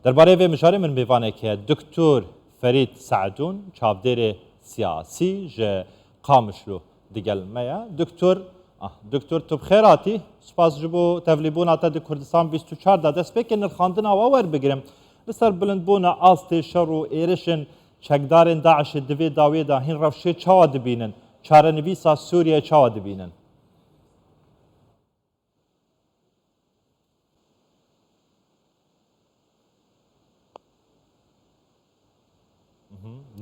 درباره وی مشاره من میوانه که دکتر فرید سعدون چاودر سیاسی ج قامشلو دیگل میا دکتر تو بخیراتی سپاس جبو تفلیبون آتا دی کردستان 24 دا دست بکن الخاندن آور بگیرم لسر بلندبون آست شر و ایرشن چکدارن داعش دوی داوی دا هین روشه چاوا دبینن چاره نویسا سوریه چاوا دبینن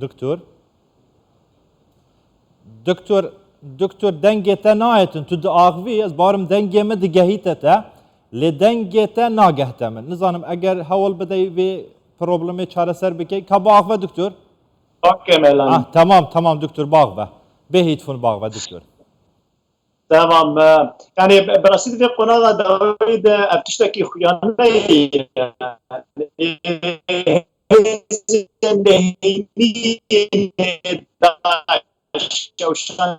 دکتر دنگه تا نایتن تو دا آغوی از بارم دنگه من دگهیت تا لی دنگه تا ناگهت من نزانم اگر حوال بدهی وی پروبلمی چاره سر بکی که باغوه دکتر؟ تمام دکتر باغوه بهیت فون باغوه دکتر تمام يعني براسيل في قناة داوود أبتشتكي خيانة شوشان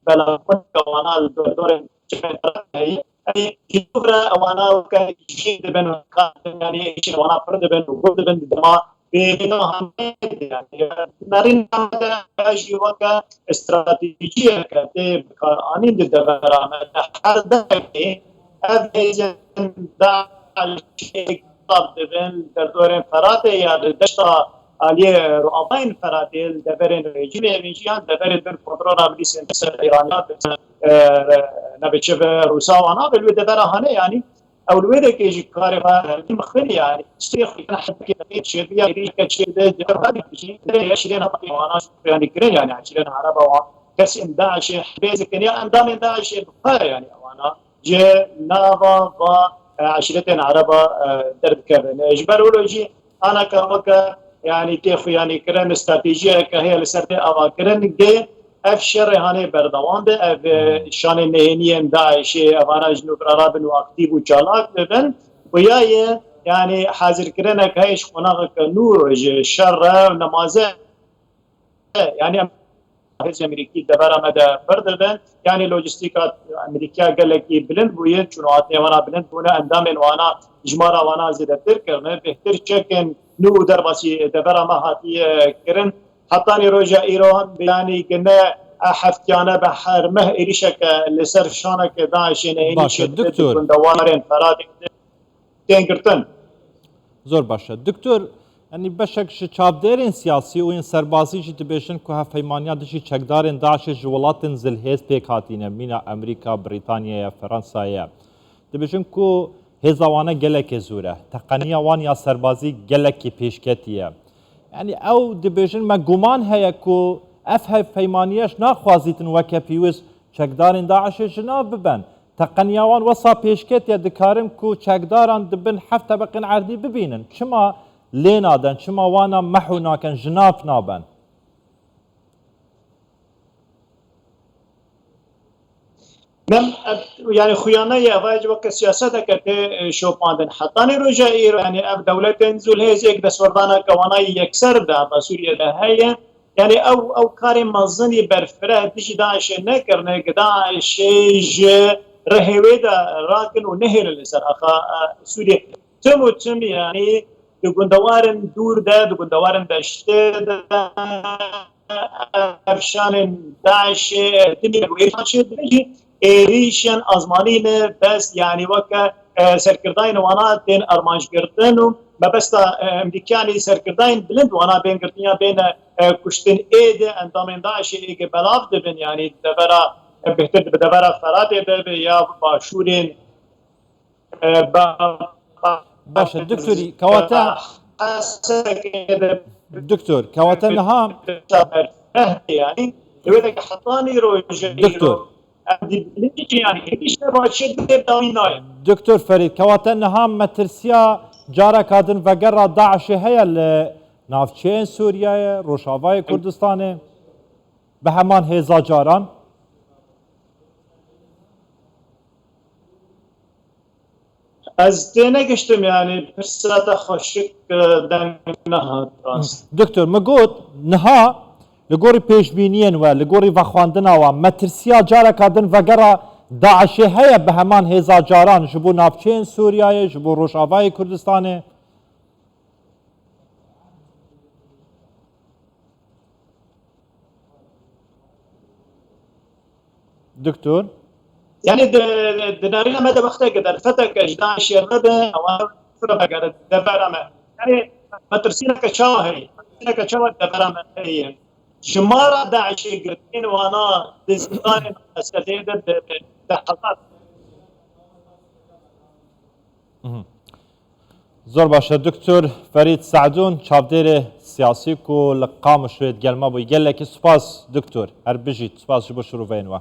بلا وانا دور يدور وانا كشيء بين يعني شيء وانا فرد بين وجود بين دما بينهم يعني نارين اجي وكا استراتيجيه كتب قانون الدبر هذا ابيجن داعش بين دور فراته يا دشتا عليه رؤساء فراتيل دبرين رجيم يمشيان دبرين بالكنترول بالسن ايرانيات نبتشف روسا وانا بالدبر هنا يعني او الويدا كيجي كارفا مخلي يعني شيخ حد كده شيء يعني كشيء ده هذا شيء 20 وانا يعني كرين يعني 20 عربه كاس داعش بيزك يعني اندام داعش بخير يعني وانا جاء نافا وعشرتين عربه درب كابن اجبروا له انا كمك يعني تيخو يعني كرن استراتيجيه كهي لسرت اواكرن جي افشر هاني بردوان ده اف شان نهني داعش اوانا جنوب عرب واكتيف وجالاك بن ويا يعني حاضر كرن كايش قناغ نور شر نمازه يعني هز امريكي دبر مدى بردبن يعني لوجستيكات امريكا قال لك بلند وين شنو عطني وانا بلند هنا اندام وانا جمارة وانا زيادة تركرنا بهتر تشكن نو درباسي دبر ما هاتي كرن حطاني رجع ايران يعني كنا حفتيانا بحر مه إريشك لسر شانك داعش باشا دكتور دوارين فرادك تنكرتن زور باشا دكتور يعني بشك شابدارين سياسي وين سربازي جي تبيشن كوها فيمانيا دشي چكدارين داعش جولاتن زلهيز بيك هاتين مينا امريكا بريطانيا فرنسا تبيشن كو هزاوانا گلك زوره تقنية وان يا سربازي گلك پیشکتیه يعني او دبيجن ما گمان هيا كو اف فيمانياش ناخوازيتن وكا بيوز چكدارين داعش جناب ببن تقنية وان وصا پیشکتیه دكارم كو چكداران دبن حفت بقين عردي ببينن چما لينادن چما وانا محو ناكن جناب نابن نم يعني خيانة يا وك سياسة كته شو باندن حتى رجع يعني أب دولة تنزل هي زيك دسوردانا كوانا يكسر ده بسوريا ده هي يعني أو كارم مزني برفرة تيجي داعش نكرنا داعش رهيودا راكن ونهر الإسر أخا سوريا تم يعني دقندوارن دور ده دقندوارن دشته ده أفشان داعش تمي وإيش ایریشن آزمانی نه بس یعنی وقت سرکردین وانا تن ارمانج کردن و بس امریکایی سرکردین بلند وانا بین کردنیا بین کشتن اید اندام داعش ایک بلاف دبن یعنی دبرا بهتر دبرا فرات دب یا باشورین باشه دکتوری کواتا دکتور کواتا نها يعني يودك حطاني روج دكتور دكتور فريد كواتا نهام مترسيا جارا كادن وقرا داعش هيا نافچين سوريا روشاواي كردستان بهمان هيزا جاران از تينا قشتم يعني فرصة خشك دنها دكتور مقود نها لگوری پیشبینین و لگوری وخواندنا و مترسیا جارا کادن وگرا داعش هەیە بە هەمان هێزا جاران ji بۆ ناوچەیەن سووریایە ji بۆ ڕۆژئاوای کوردستانê دکتۆر يعني دنارينا مدى وقتك درفتك اجداع شيرده او فربك دبرما يعني ما ترسينك شاهي ترسينك شاهي دبرما هي شمارة داعش قرتين وانا دزدان استديد بحلقات زۆر باشە دکتۆر فەرید سەعدون چاودێرێ سیاسی و لە قام شوێت گەلمە بووی گەلێکی سوپاس دکتۆر هەر بژیت سوپاس ji بۆ شروعڤێنوە